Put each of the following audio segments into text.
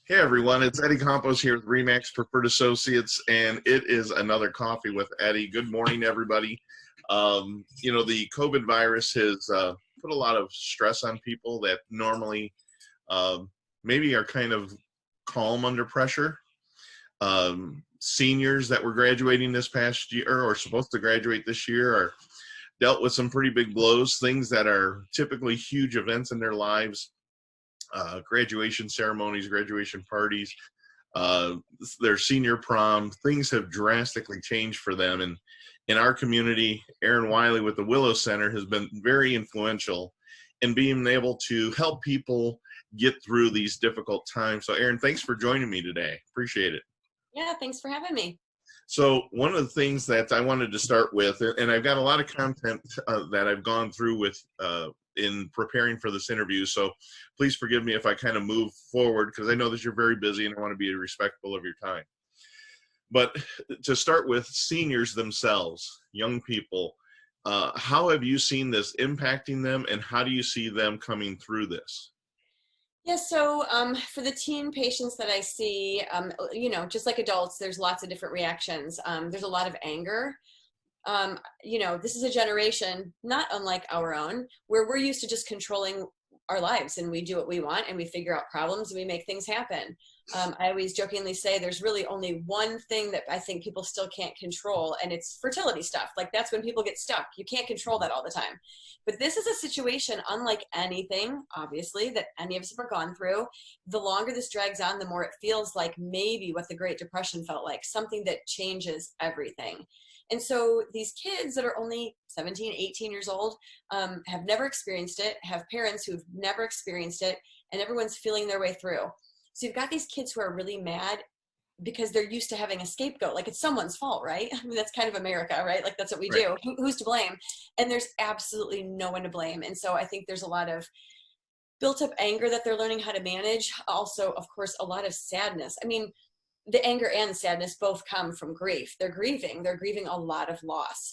Hey everyone, it's Eddie Campos here with Remax Preferred Associates, and it is another Coffee with Eddie. Good morning, everybody. The COVID virus has put a lot of stress on people that normally maybe are kind of calm under pressure. Seniors that were graduating this past year or supposed to graduate this year are dealt with some pretty big blows, things that are typically huge events in their lives. Graduation ceremonies, graduation parties, their senior prom, things have drastically changed for them. And in our community, Erin Wiley with the Willow Center has been very influential in being able to help people get through these difficult times. So Erin, thanks for joining me today. Appreciate it. Yeah, thanks for having me. So one of the things that I wanted to start with, and I've got a lot of content that I've gone through with in preparing for this interview, so please forgive me if I kind of move forward because I know that you're very busy and I want to be respectful of your time. But to start with, seniors themselves, young people, how have you seen this impacting them, and how do you see them coming through this? Yeah, so for the teen patients that I see, just like adults, there's lots of different reactions. There's a lot of anger. This is a generation not unlike our own, where we're used to just controlling our lives and we do what we want and we figure out problems and we make things happen. I always jokingly say there's really only one thing that I think people still can't control, and it's fertility stuff. Like, that's when people get stuck. You can't control that all the time. But this is a situation unlike anything, obviously, that any of us have ever gone through. The longer this drags on, the more it feels like maybe what the Great Depression felt like, something that changes everything. And so these kids that are only 17, 18 years old have never experienced it, have parents who've never experienced it, and everyone's feeling their way through. So you've got these kids who are really mad because they're used to having a scapegoat. Like, it's someone's fault, right? I mean, that's kind of America, right? Like, that's what we do. Who's to blame? And there's absolutely no one to blame. And so I think there's a lot of built up anger that they're learning how to manage. Also, of course, a lot of sadness. I mean, the anger and the sadness both come from grief. They're grieving a lot of loss.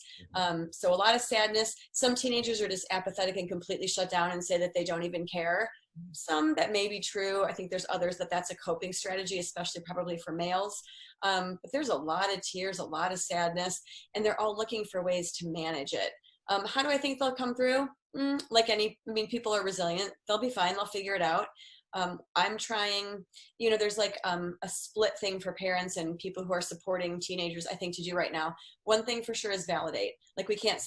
So a lot of sadness. Some teenagers are just apathetic and completely shut down and say that they don't even care. Some that may be true. I think there's others that's a coping strategy, especially probably for males. But there's a lot of tears, a lot of sadness, and they're all looking for ways to manage it. How do I think they'll come through? People are resilient. They'll be fine. They'll figure it out. I'm trying, there's like a split thing for parents and people who are supporting teenagers, I think, to do right now. One thing for sure is validate. Like, we can't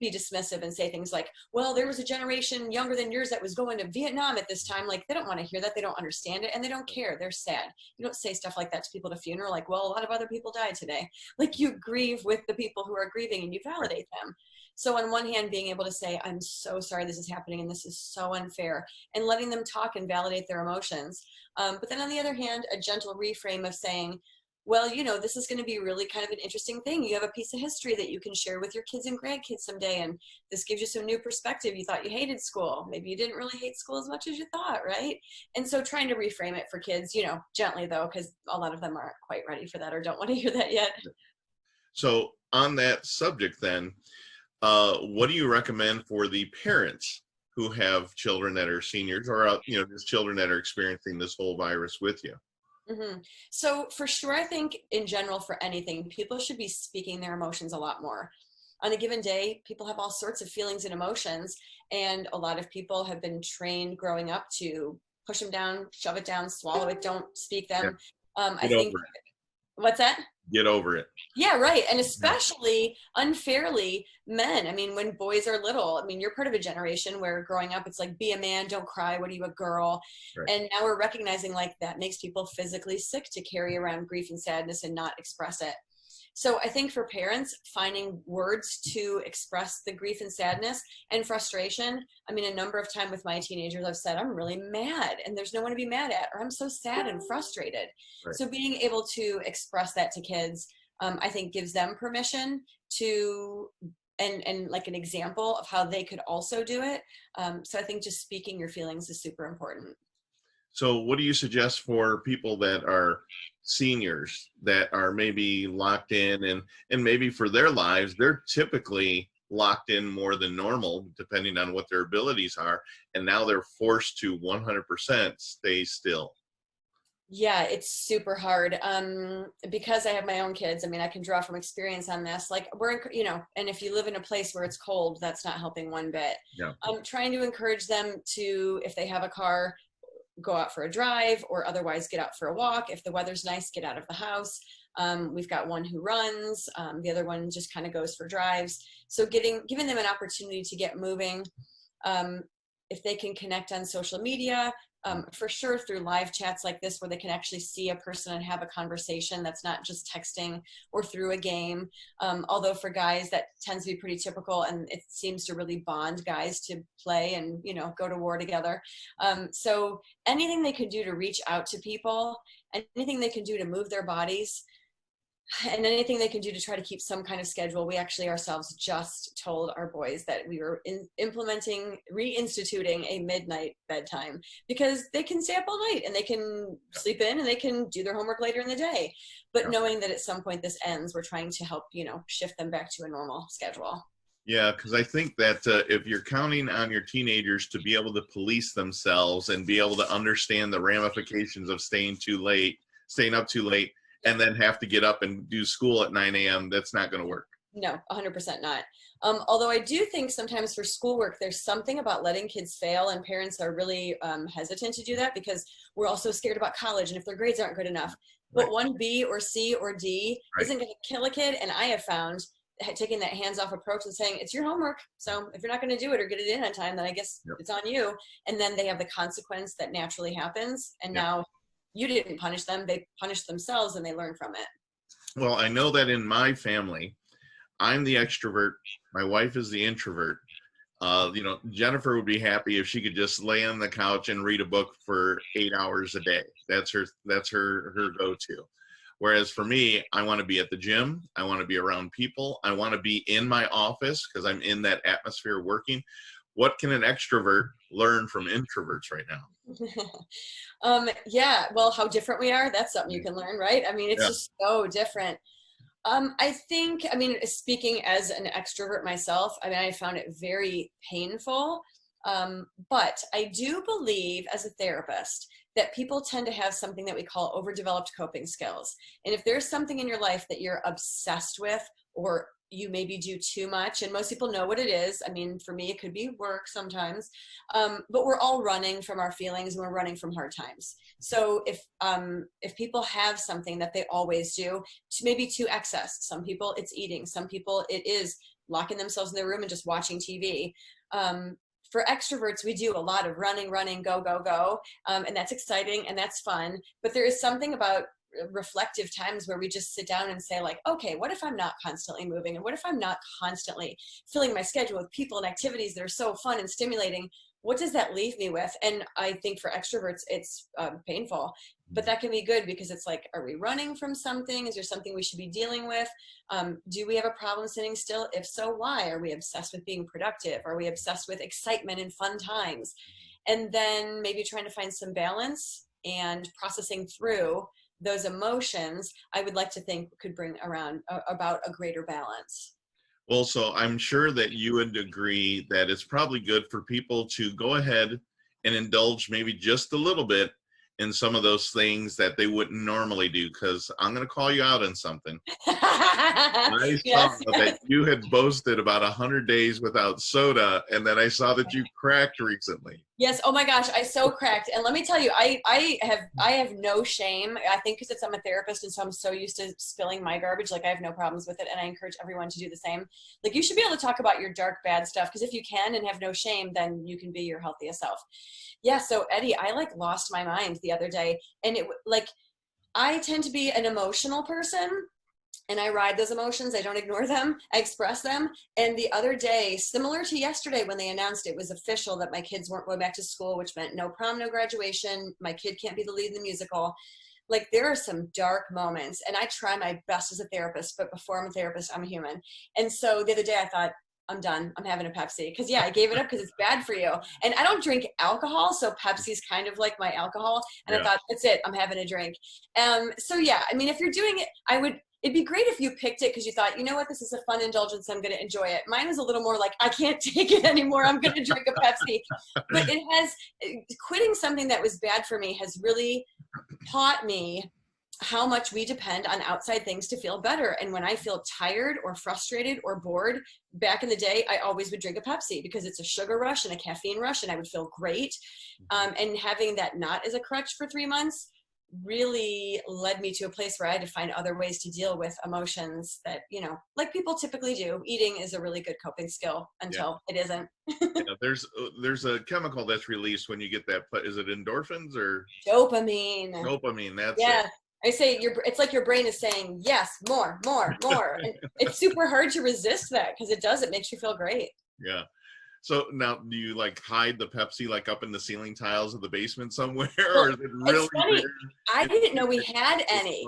be dismissive and say things like, well, there was a generation younger than yours that was going to Vietnam at this time. Like, they don't want to hear that. They don't understand it, and they don't care. They're sad. You don't say stuff like that to people at a funeral, like, well, a lot of other people died today. Like, you grieve with the people who are grieving and you validate them. So on one hand, being able to say, I'm so sorry this is happening and this is so unfair, and letting them talk and validate their emotions. But then on the other hand, a gentle reframe of saying, well, this is going to be really kind of an interesting thing. You have a piece of history that you can share with your kids and grandkids someday, and this gives you some new perspective. You thought you hated school. Maybe you didn't really hate school as much as you thought, right? And so trying to reframe it for kids, gently though, because a lot of them aren't quite ready for that or don't want to hear that yet. So on that subject then, what do you recommend for the parents who have children that are seniors, or just children that are experiencing this whole virus with you? Mm-hmm. So for sure, I think in general for anything, people should be speaking their emotions a lot more. On a given day, people have all sorts of feelings and emotions, and a lot of people have been trained growing up to push them down, shove it down, swallow it, don't speak them. Yeah. I think, what's that? Get over it. Yeah, right. And especially unfairly men. I mean, when boys are little, you're part of a generation where growing up, it's like, be a man, don't cry. What are you, a girl? Right. And now we're recognizing like that makes people physically sick to carry around grief and sadness and not express it. So I think for parents, finding words to express the grief and sadness and frustration. A number of times with my teenagers, I've said, I'm really mad and there's no one to be mad at, or I'm so sad and frustrated. Right. So being able to express that to kids, I think gives them permission to, and like an example of how they could also do it. So I think just speaking your feelings is super important. So what do you suggest for people that are seniors that are maybe locked in and maybe for their lives, they're typically locked in more than normal, depending on what their abilities are, and now they're forced to 100% stay still? Yeah, it's super hard. Because I have my own kids. I mean, I can draw from experience on this. Like and if you live in a place where it's cold, that's not helping one bit. Yeah. I'm trying to encourage them to, if they have a car, go out for a drive or otherwise get out for a walk. If the weather's nice, get out of the house. We've got one who runs. The other one just kind of goes for drives. So giving them an opportunity to get moving. If they can connect on social media, for sure through live chats like this where they can actually see a person and have a conversation that's not just texting, or through a game. Although for guys that tends to be pretty typical, and it seems to really bond guys to play and go to war together. So anything they can do to reach out to people, anything they can do to move their bodies, and anything they can do to try to keep some kind of schedule. We actually ourselves just told our boys that we were reinstituting a midnight bedtime, because they can stay up all night and they can sleep in and they can do their homework later in the day. But knowing that at some point this ends, we're trying to help, shift them back to a normal schedule. Yeah, because I think that if you're counting on your teenagers to be able to police themselves and be able to understand the ramifications of staying up too late, and then have to get up and do school at 9 a.m., that's not going to work. No, 100% not. Although I do think sometimes for schoolwork, there's something about letting kids fail, and parents are really hesitant to do that because we're also scared about college and if their grades aren't good enough. But one B or C or D isn't going to kill a kid. And I have found taking that hands-off approach and saying, it's your homework. So if you're not going to do it or get it in on time, then I guess it's on you. And then they have the consequence that naturally happens. And now you didn't punish them, they punished themselves and they learn from it. Well, I know that in my family, I'm the extrovert, my wife is the introvert. Jennifer would be happy if she could just lay on the couch and read a book for 8 hours a day. That's her go-to. Whereas for me, I want to be at the gym, I want to be around people, I want to be in my office because I'm in that atmosphere working. What can an extrovert learn from introverts right now? Well, how different we are, that's something you can learn, right? I mean, it's just so different. I think, speaking as an extrovert myself, I found it very painful. But I do believe as a therapist that people tend to have something that we call overdeveloped coping skills. And if there's something in your life that you're obsessed with, or you maybe do too much, and most people know what it is. For me, it could be work sometimes, but we're all running from our feelings and we're running from hard times. So if people have something that they always do, maybe to excess, some people it's eating, some people it is locking themselves in their room and just watching TV. For extroverts, we do a lot of running, go, go, go. And that's exciting and that's fun. But there is something about reflective times where we just sit down and say, like, okay, what if I'm not constantly moving? And what if I'm not constantly filling my schedule with people and activities that are so fun and stimulating? What does that leave me with? And I think for extroverts, it's painful, but that can be good because it's like, are we running from something? Is there something we should be dealing with? Do we have a problem sitting still? If so, why? Are we obsessed with being productive? Are we obsessed with excitement and fun times? And then maybe trying to find some balance and processing through those emotions, I would like to think could bring about a greater balance. Well, so I'm sure that you would agree that it's probably good for people to go ahead and indulge maybe just a little bit in some of those things that they wouldn't normally do, because I'm going to call you out on something. I saw that you had boasted about 100 days without soda, and then I saw that you cracked recently. Yes. Oh my gosh, I so cracked. And let me tell you, I have no shame. I think because I'm a therapist and so I'm so used to spilling my garbage, like I have no problems with it. And I encourage everyone to do the same. Like you should be able to talk about your dark, bad stuff, because if you can and have no shame, then you can be your healthiest self. Yeah. So Eddie, I lost my mind the other day, and I tend to be an emotional person. And I ride those emotions. I don't ignore them. I express them. And the other day, similar to yesterday when they announced it was official that my kids weren't going back to school, which meant no prom, no graduation. My kid can't be the lead in the musical. There are some dark moments. And I try my best as a therapist, but before I'm a therapist, I'm a human. And so the other day I thought, I'm done. I'm having a Pepsi. Because I gave it up because it's bad for you. And I don't drink alcohol, so Pepsi's kind of like my alcohol. And I thought, that's it. I'm having a drink. If you're doing it, it'd be great if you picked it because you thought, you know what, this is a fun indulgence, I'm going to enjoy it. Mine was a little more like, I can't take it anymore, I'm going to drink a Pepsi. But quitting something that was bad for me has really taught me how much we depend on outside things to feel better. And when I feel tired or frustrated or bored, back in the day, I always would drink a Pepsi because it's a sugar rush and a caffeine rush, and I would feel great. And having that not as a crutch for 3 months really led me to a place where I had to find other ways to deal with emotions that, you know, like people typically do. Eating is a really good coping skill until it isn't. Yeah, there's a chemical that's released when you get that. Is it endorphins or Dopamine? dopamine? That's it. Yeah. I say it's like your brain is saying, yes, more, more, more. And it's super hard to resist that because it makes you feel great. Yeah. So now, do you like hide the Pepsi like up in the ceiling tiles of the basement somewhere, or is it really? It's funny. I didn't know we had any.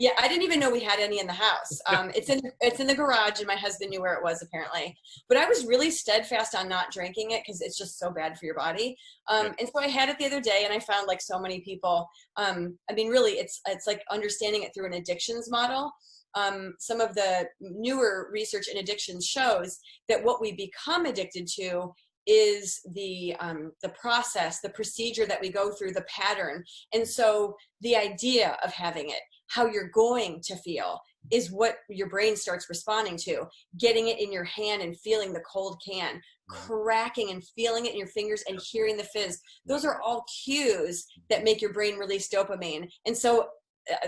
Yeah, I didn't even know we had any in the house. It's in the garage, and my husband knew where it was apparently. But I was really steadfast on not drinking it because it's just so bad for your body. And so I had it the other day, and I found like so many people. I mean, really, it's like understanding it through an addictions model. Some of the newer research in addictions shows that what we become addicted to is the process, the procedure that we go through, the pattern. And so the idea of having it, how you're going to feel, is what your brain starts responding to. Getting it in your hand and feeling the cold can, cracking and feeling it in your fingers and hearing the fizz. Those are all cues that make your brain release dopamine. And so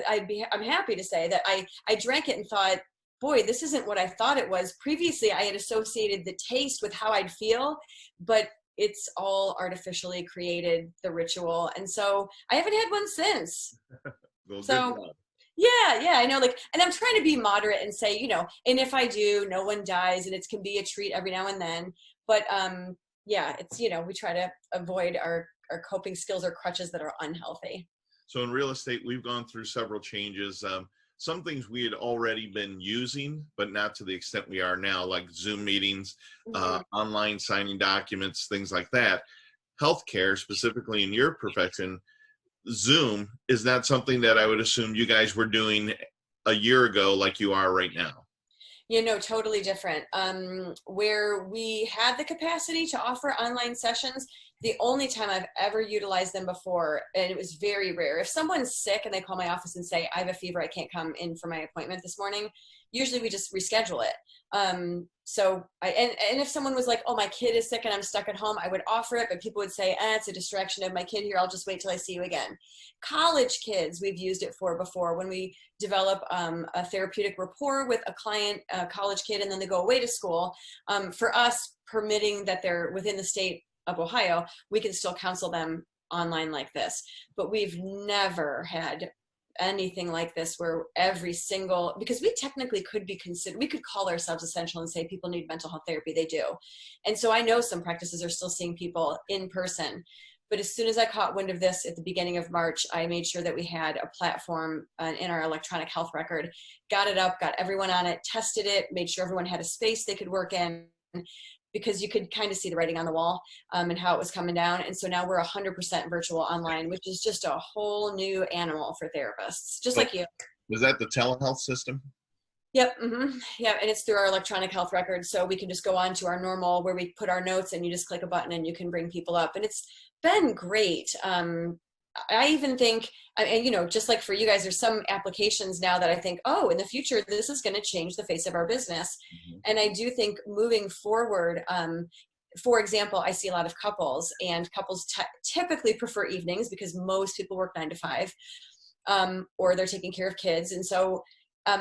I'm happy to say that I drank it and thought, boy, this isn't what I thought it was. Previously, I had associated the taste with how I'd feel, but it's all artificially created, the ritual. And so I haven't had one since. Well, so yeah, I know, like, and I'm trying to be moderate and say, you know, and if I do, no one dies, and it can be a treat every now and then. But yeah, it's, you know, we try to avoid our coping skills or crutches that are unhealthy. So in real estate, we've gone through several changes. Some things we had already been using, but not to the extent we are now, like Zoom meetings, online signing documents, things like that. Healthcare, specifically in your profession, Zoom is not something that I would assume you guys were doing a year ago like you are right now. You know, totally different. Where we had the capacity to offer online sessions, the only time I've ever utilized them before, and it was very rare, if someone's sick and they call my office and say, I have a fever, I can't come in for my appointment this morning, usually we just reschedule it. So and if someone was like, oh, my kid is sick and I'm stuck at home, I would offer it, but people would say, it's a distraction of my kid here, I'll just wait till I see you again. College kids we've used it for before, when we develop a therapeutic rapport with a client, a college kid, and then they go away to school. For us, permitting that they're within the state of Ohio, we can still counsel them online like this. But we've never had anything like this where because we technically could be considered, we could call ourselves essential and say people need mental health therapy. They do. And so I know some practices are still seeing people in person. But as soon as I caught wind of this at the beginning of March, I made sure that we had a platform in our electronic health record, got it up, got everyone on it, tested it, made sure everyone had a space they could work in, because you could kind of see the writing on the wall and how it was coming down. And so now we're 100% virtual online, which is just a whole new animal for therapists, just like you. Is that the telehealth system? Yep. Yeah. And it's through our electronic health record. So we can just go on to our normal, where we put our notes, and you just click a button and you can bring people up. And it's been great. I even think, and you know, just like for you guys, there's some applications now that I think, oh, in the future, this is going to change the face of our business. And I do think moving forward, for example, I see a lot of couples, and couples typically prefer evenings because most people work 9 to 5, or they're taking care of kids. And so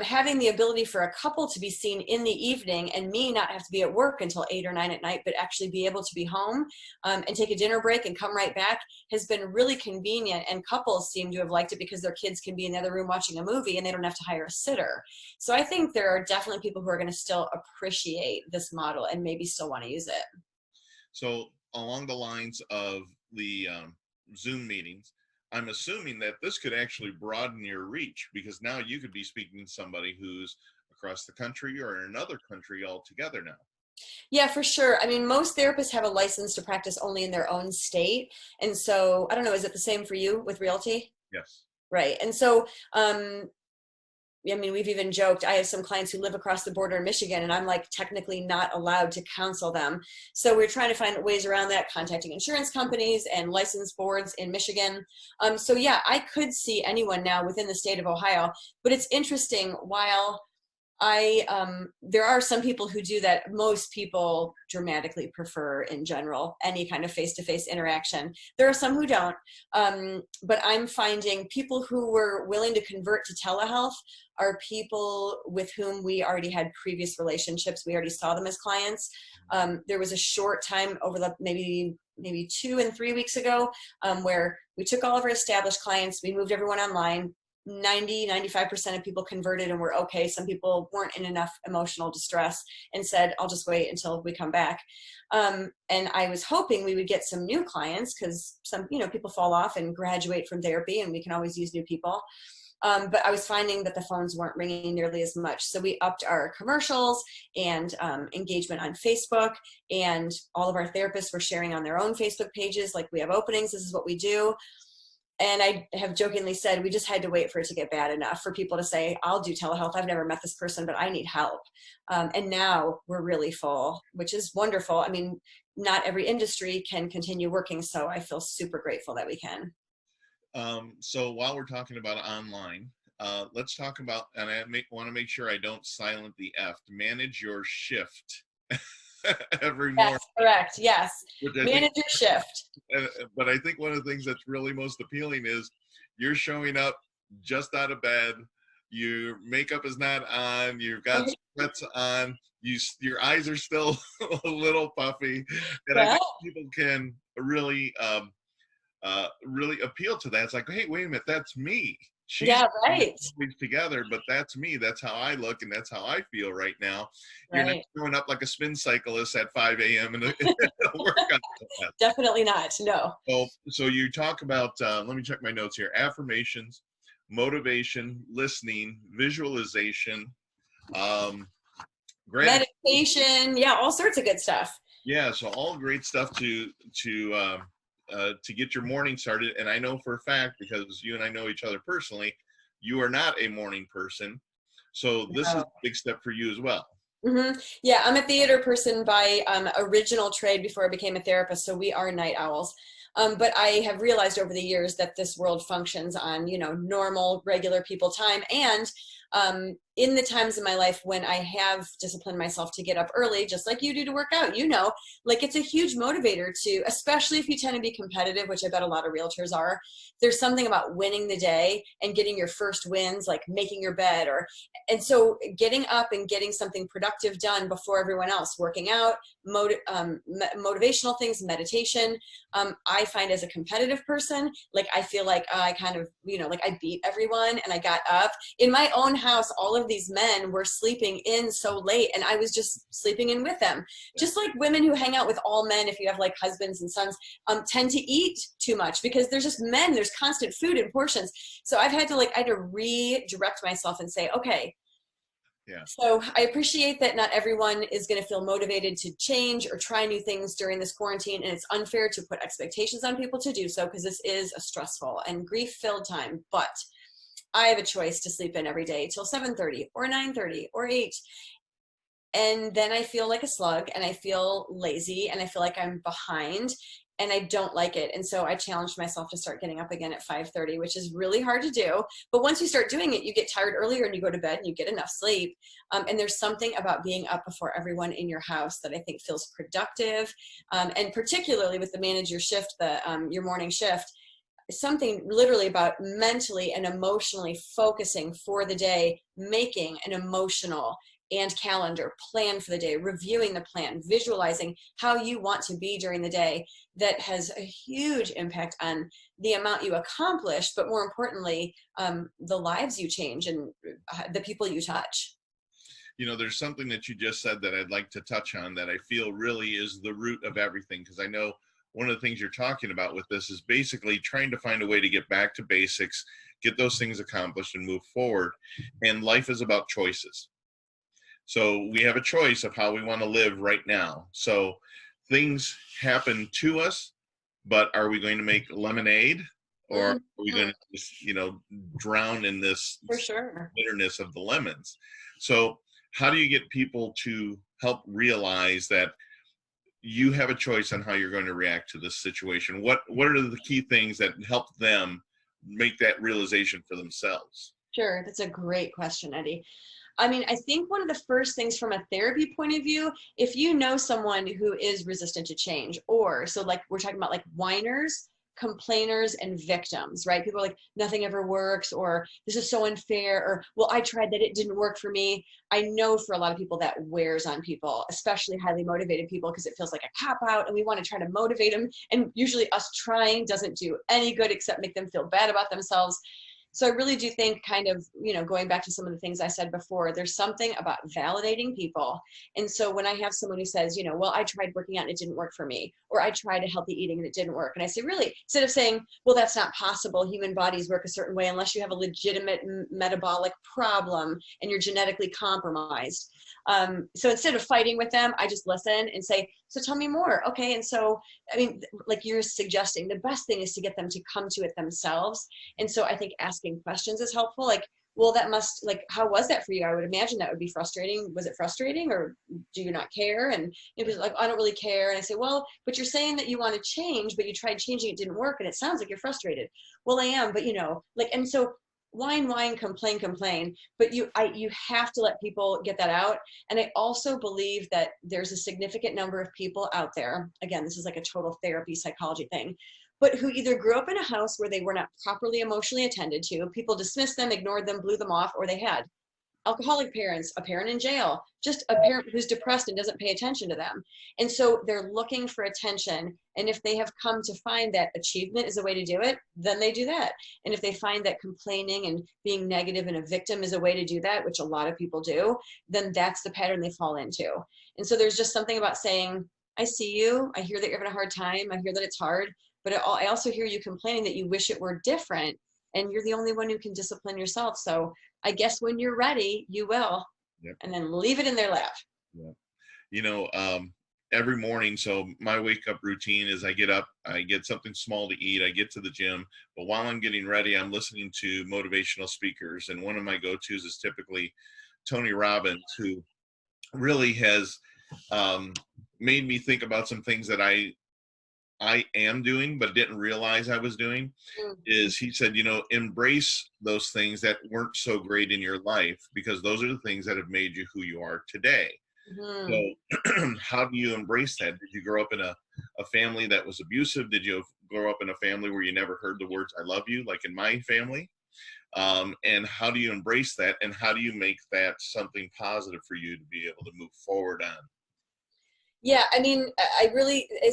having the ability for a couple to be seen in the evening, and me not have to be at work until 8 or 9 at night, but actually be able to be home and take a dinner break and come right back, has been really convenient. And couples seem to have liked it because their kids can be in the other room watching a movie and they don't have to hire a sitter. So I think there are definitely people who are going to still appreciate this model and maybe still want to use it. So along the lines of the Zoom meetings, I'm assuming that this could actually broaden your reach, because now you could be speaking to somebody who's across the country or in another country altogether now. Yeah, for sure. I mean, most therapists have a license to practice only in their own state. And so, I don't know, is it the same for you with realty? Yes. Right. And so I mean, we've even joked, I have some clients who live across the border in Michigan, and I'm like technically not allowed to counsel them. So we're trying to find ways around that, contacting insurance companies and license boards in Michigan. So yeah, I could see anyone now within the state of Ohio, but it's interesting. While there are some people who do that. Most people dramatically prefer, in general, any kind of face-to-face interaction. There are some who don't, but I'm finding people who were willing to convert to telehealth are people with whom we already had previous relationships. We already saw them as clients. There was a short time over the maybe 2 and 3 weeks ago where we took all of our established clients, we moved everyone online. 95% of people converted and were okay. Some people weren't in enough emotional distress and said, I'll just wait until we come back. And I was hoping we would get some new clients, because some, people fall off and graduate from therapy, and we can always use new people. But I was finding that the phones weren't ringing nearly as much. So we upped our commercials and engagement on Facebook, and all of our therapists were sharing on their own Facebook pages, like, we have openings, this is what we do. And I have jokingly said, we just had to wait for it to get bad enough for people to say, I'll do telehealth. I've never met this person, but I need help. And now we're really full, which is wonderful. I mean, not every industry can continue working, so I feel super grateful that we can. So while we're talking about online, let's talk about, and I want to make sure I don't silent the F, manage your shift every morning. Yes, correct. Yes. Manage your shift. But I think one of the things that's really most appealing is you're showing up just out of bed, your makeup is not on, you've got sweats on, your eyes are still a little puffy, and I think people can really really appeal to that. It's like, hey, wait a minute, that's me. She's together, but that's me. That's how I look, and that's how I feel right now. You're not showing up like a spin cyclist at 5 a.m. in a workout. Definitely not. No. So you talk about, let me check my notes here, affirmations, motivation, listening, visualization, meditation, all sorts of good stuff. Yeah, so all great stuff to get your morning started. And I know for a fact, because you and I know each other personally, you are not a morning person. So this is a big step for you as well. Mm-hmm. Yeah, I'm a theater person by original trade before I became a therapist. So we are night owls. But I have realized over the years that this world functions on, normal, regular people time. And in the times in my life when I have disciplined myself to get up early, just like you do to work out, like, it's a huge motivator to, especially if you tend to be competitive, which I bet a lot of realtors are. There's something about winning the day and getting your first wins, like making your bed, and so getting up and getting something productive done before everyone else, working out, motivational things, meditation. I find, as a competitive person, like, I feel like I kind of, like, I beat everyone, and I got up in my own house. All of these men were sleeping in so late, and I was just sleeping in with them. Just like women who hang out with all men, if you have like husbands and sons, tend to eat too much, because there's just men, there's constant food in portions. So I had to redirect myself and say, okay. Yeah. So I appreciate that not everyone is going to feel motivated to change or try new things during this quarantine, and it's unfair to put expectations on people to do so, because this is a stressful and grief-filled time. But I have a choice to sleep in every day till 7:30 or 9:30 or 8. And then I feel like a slug, and I feel lazy, and I feel like I'm behind, and I don't like it. And so I challenged myself to start getting up again at 5:30, which is really hard to do. But once you start doing it, you get tired earlier and you go to bed and you get enough sleep. And there's something about being up before everyone in your house that I think feels productive. And particularly with the manage your shift, your morning shift, something literally about mentally and emotionally focusing for the day, making an emotional and calendar plan for the day, reviewing the plan, visualizing how you want to be during the day, that has a huge impact on the amount you accomplish, but more importantly, the lives you change and the people you touch. There's something that you just said that I'd like to touch on that I feel really is the root of everything, because I know one of the things you're talking about with this is basically trying to find a way to get back to basics, get those things accomplished, and move forward. And life is about choices. So we have a choice of how we want to live right now. So things happen to us, but are we going to make lemonade or are we Mhm. going to just, drown in this For sure. bitterness of the lemons? So how do you get people to help realize that you have a choice on how you're going to react to this situation? What are the key things that help them make that realization for themselves? Sure. That's a great question, Eddie. I mean, I think one of the first things from a therapy point of view, if you know someone who is resistant to change, or so like we're talking about like whiners, complainers, and victims, right? People are like, nothing ever works, or this is so unfair, or well, I tried that, it didn't work for me. I know for a lot of people that wears on people, especially highly motivated people, because it feels like a cop out and we want to try to motivate them. And usually us trying doesn't do any good except make them feel bad about themselves. So I really do think kind of, going back to some of the things I said before, there's something about validating people. And so when I have someone who says, well, I tried working out and it didn't work for me, or I tried a healthy eating and it didn't work. And I say, really, instead of saying, well, that's not possible. Human bodies work a certain way unless you have a legitimate metabolic problem and you're genetically compromised. So instead of fighting with them, I just listen and say, so tell me more. Okay. And so, I mean, like you're suggesting, the best thing is to get them to come to it themselves. And so I think asking questions is helpful. Like, well, how was that for you? I would imagine that would be frustrating. Was it frustrating, or do you not care? And like, I don't really care. And I say, well, but you're saying that you want to change, but you tried changing, it didn't work. And it sounds like you're frustrated. Well, I am, but and so whine, complain, but you have to let people get that out. And I also believe that there's a significant number of people out there, again, this is like a total therapy psychology thing, but who either grew up in a house where they were not properly emotionally attended to, people dismissed them, ignored them, blew them off, or they had alcoholic parents, a parent in jail, just a parent who's depressed and doesn't pay attention to them. And so they're looking for attention. And if they have come to find that achievement is a way to do it, then they do that. And if they find that complaining and being negative and a victim is a way to do that, which a lot of people do, then that's the pattern they fall into. And so there's just something about saying, I see you, I hear that you're having a hard time, I hear that it's hard, but I also hear you complaining that you wish it were different, and you're the only one who can discipline yourself. So I guess when you're ready, you will. Yep. And then leave it in their lap. Yeah. Every morning, so my wake up routine is I get up, I get something small to eat, I get to the gym, but while I'm getting ready, I'm listening to motivational speakers. And one of my go-tos is typically Tony Robbins, who really has made me think about some things that I am doing but didn't realize I was doing. Is he said, embrace those things that weren't so great in your life, because those are the things that have made you who you are today. So how do you embrace that? Did you grow up in a family that was abusive? Did you grow up in a family where you never heard the words I love you, like in my family? And how do you embrace that, and how do you make that something positive for you to be able to move forward on? Yeah, I mean,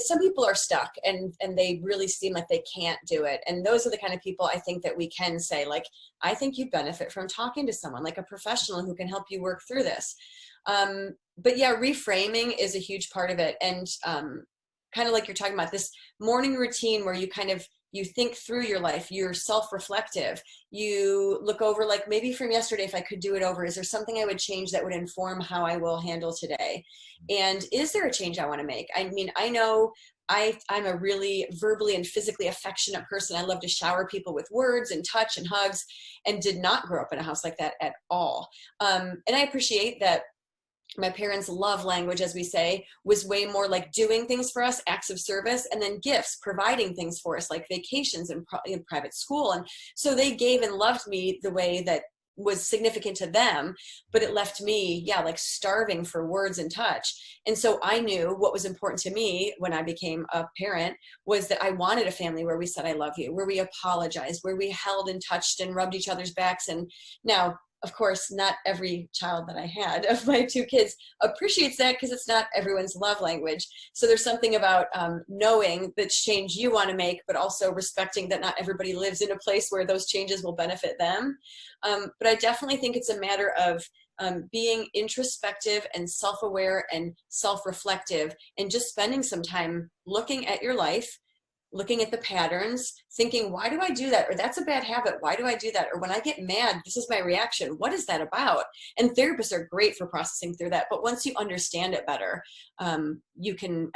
some people are stuck and they really seem like they can't do it. And those are the kind of people I think that we can say, like, I think you'd benefit from talking to someone like a professional who can help you work through this. But yeah, reframing is a huge part of it. And kind of like you're talking about, this morning routine where you think through your life, you're self-reflective, you look over, like, maybe from yesterday, if I could do it over, is there something I would change that would inform how I will handle today? And is there a change I want to make? I mean, I know I'm a really verbally and physically affectionate person. I love to shower people with words and touch and hugs, and did not grow up in a house like that at all. And I appreciate that my parents' love language, as we say, was way more like doing things for us, acts of service, and then gifts, providing things for us, like vacations and in private school. And so they gave and loved me the way that was significant to them, but it left me, like starving for words and touch. And so I knew what was important to me when I became a parent was that I wanted a family where we said, I love you, where we apologized, where we held and touched and rubbed each other's backs. And now, of course, not every child that I had of my two kids appreciates that, because it's not everyone's love language. So there's something about knowing the change you want to make, but also respecting that not everybody lives in a place where those changes will benefit them. But I definitely think it's a matter of being introspective and self-aware and self-reflective, and just spending some time looking at your life, looking at the patterns, thinking, why do I do that? Or that's a bad habit. Why do I do that? Or when I get mad, this is my reaction. What is that about? And therapists are great for processing through that. But once you understand it better, I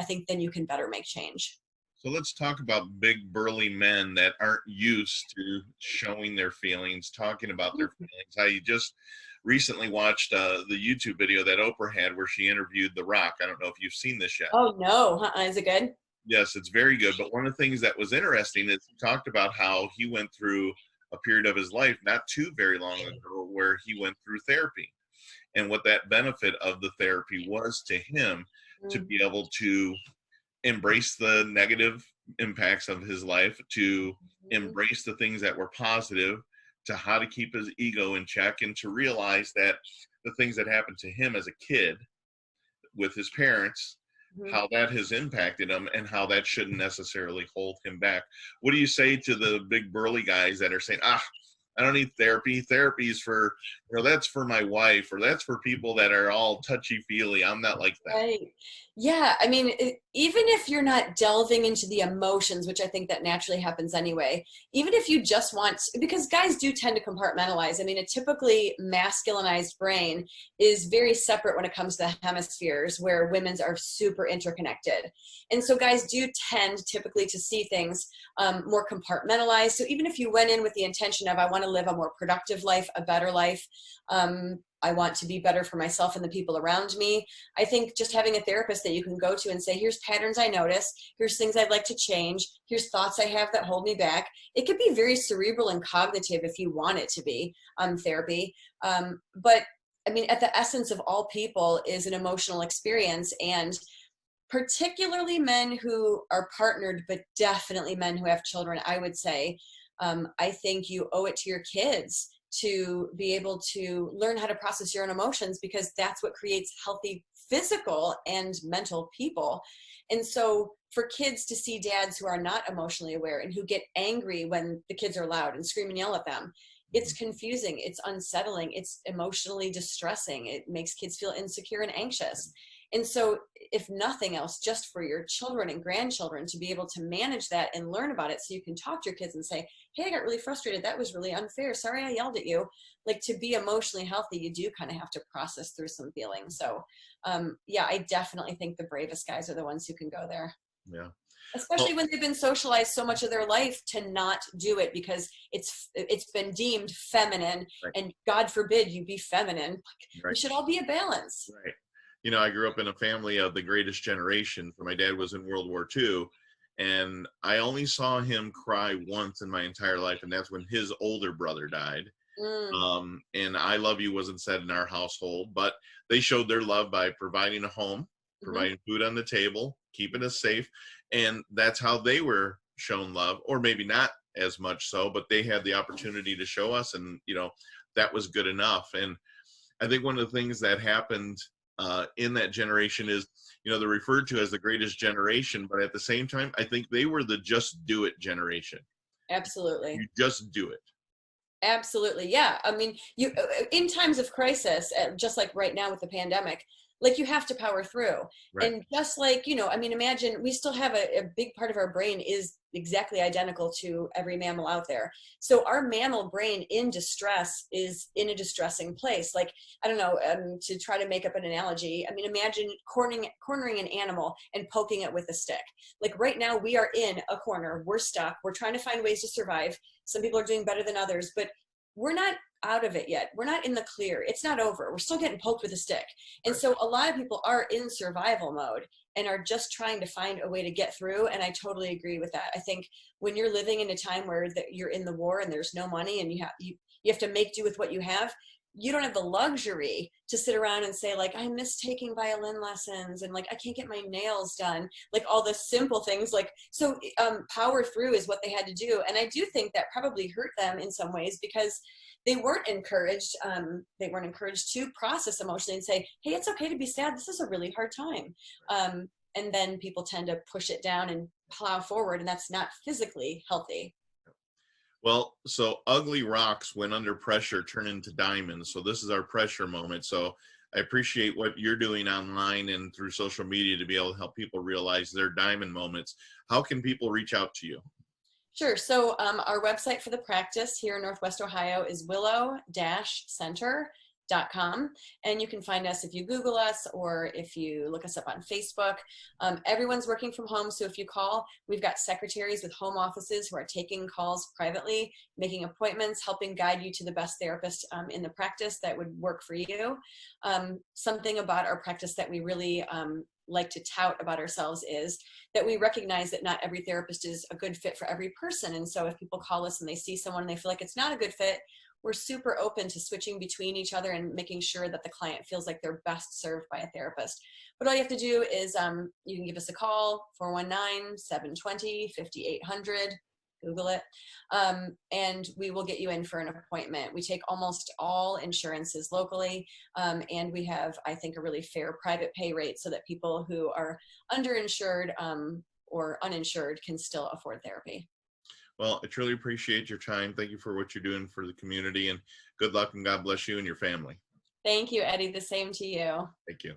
think then you can better make change. So let's talk about big burly men that aren't used to showing their feelings, talking about their feelings. I just recently watched the YouTube video that Oprah had where she interviewed The Rock. I don't know if you've seen this yet. Oh no, is it good? Yes, it's very good. But one of the things that was interesting is he talked about how he went through a period of his life not too very long ago where he went through therapy, and what that benefit of the therapy was to him to be able to embrace the negative impacts of his life, to embrace the things that were positive, to how to keep his ego in check, and to realize that the things that happened to him as a kid with his parents, how that has impacted him and how that shouldn't necessarily hold him back. What do you say to the big burly guys that are saying, I don't need therapy. Therapy is for, that's for my wife, or that's for people that are all touchy-feely. I'm not like that. Right. Yeah. I mean, even if you're not delving into the emotions, which I think that naturally happens anyway, even if you just want, because guys do tend to compartmentalize. I mean, a typically masculinized brain is very separate when it comes to the hemispheres, where women's are super interconnected. And so guys do tend typically to see things more compartmentalized. So even if you went in with the intention of, I want to live a more productive life, a better life, I want to be better for myself and the people around me, I think just having a therapist that you can go to and say, here's patterns I notice, here's things I'd like to change, here's thoughts I have that hold me back. It could be very cerebral and cognitive if you want it to be therapy. But I mean, at the essence of all people is an emotional experience, and particularly men who are partnered, but definitely men who have children, I would say, I think you owe it to your kids to be able to learn how to process your own emotions, because that's what creates healthy physical and mental people. And so for kids to see dads who are not emotionally aware and who get angry when the kids are loud and scream and yell at them, it's confusing, it's unsettling, it's emotionally distressing. It makes kids feel insecure and anxious. And so if nothing else, just for your children and grandchildren to be able to manage that and learn about it, so you can talk to your kids and say, hey, I got really frustrated. That was really unfair. Sorry, I yelled at you. Like, to be emotionally healthy, you do kind of have to process through some feelings. So yeah, I definitely think the bravest guys are the ones who can go there. Yeah. Especially when they've been socialized so much of their life to not do it because it's been deemed feminine, right. And God forbid you be feminine. Right. We should all be a balance. Right. I grew up in a family of the greatest generation. My dad was in World War II, and I only saw him cry once in my entire life, and that's when his older brother died. And I love you wasn't said in our household, but they showed their love by providing a home, providing food on the table, keeping us safe. And that's how they were shown love, or maybe not as much so, but they had the opportunity to show us, and that was good enough. And I think one of the things that happened in that generation is, they're referred to as the greatest generation, but at the same time, I think they were the just do it generation. Absolutely. You just do it. Absolutely. Yeah. I mean, you, in times of crisis, just like right now with the pandemic, like, you have to power through. Right. And just like, I mean, imagine we still have a big part of our brain is exactly identical to every mammal out there. So our mammal brain in distress is in a distressing place. Like, I don't know, to try to make up an analogy, I mean, imagine cornering an animal and poking it with a stick. Like, right now we are in a corner, we're stuck, we're trying to find ways to survive. Some people are doing better than others, but we're not out of it yet. We're not in the clear. It's not over. We're still getting poked with a stick. And so a lot of people are in survival mode and are just trying to find a way to get through. And I totally agree with that. I think when you're living in a time where you're in the war and there's no money and you have to make do with what you have, you don't have the luxury to sit around and say, like, I miss taking violin lessons, and like, I can't get my nails done, like all the simple things. Like, so power through is what they had to do. And I do think that probably hurt them in some ways, because they weren't encouraged. They weren't encouraged to process emotionally and say, hey, it's okay to be sad. This is a really hard time. And then people tend to push it down and plow forward, and that's not physically healthy. Well, so ugly rocks when under pressure turn into diamonds. So this is our pressure moment. So I appreciate what you're doing online and through social media to be able to help people realize their diamond moments. How can people reach out to you? Sure. So our website for the practice here in Northwest Ohio is willow-center.com. And you can find us if you Google us or if you look us up on Facebook. Everyone's working from home, so if you call, we've got secretaries with home offices who are taking calls privately, making appointments, helping guide you to the best therapist in the practice that would work for you. Something about our practice that we really like to tout about ourselves is that we recognize that not every therapist is a good fit for every person. And so if people call us and they see someone and they feel like it's not a good fit, we're super open to switching between each other and making sure that the client feels like they're best served by a therapist. But all you have to do is you can give us a call, 419-720-5800. Google it, and we will get you in for an appointment. We take almost all insurances locally, and we have, I think, a really fair private pay rate so that people who are underinsured or uninsured can still afford therapy. Well, I truly appreciate your time. Thank you for what you're doing for the community, and good luck and God bless you and your family. Thank you, Eddie. The same to you. Thank you.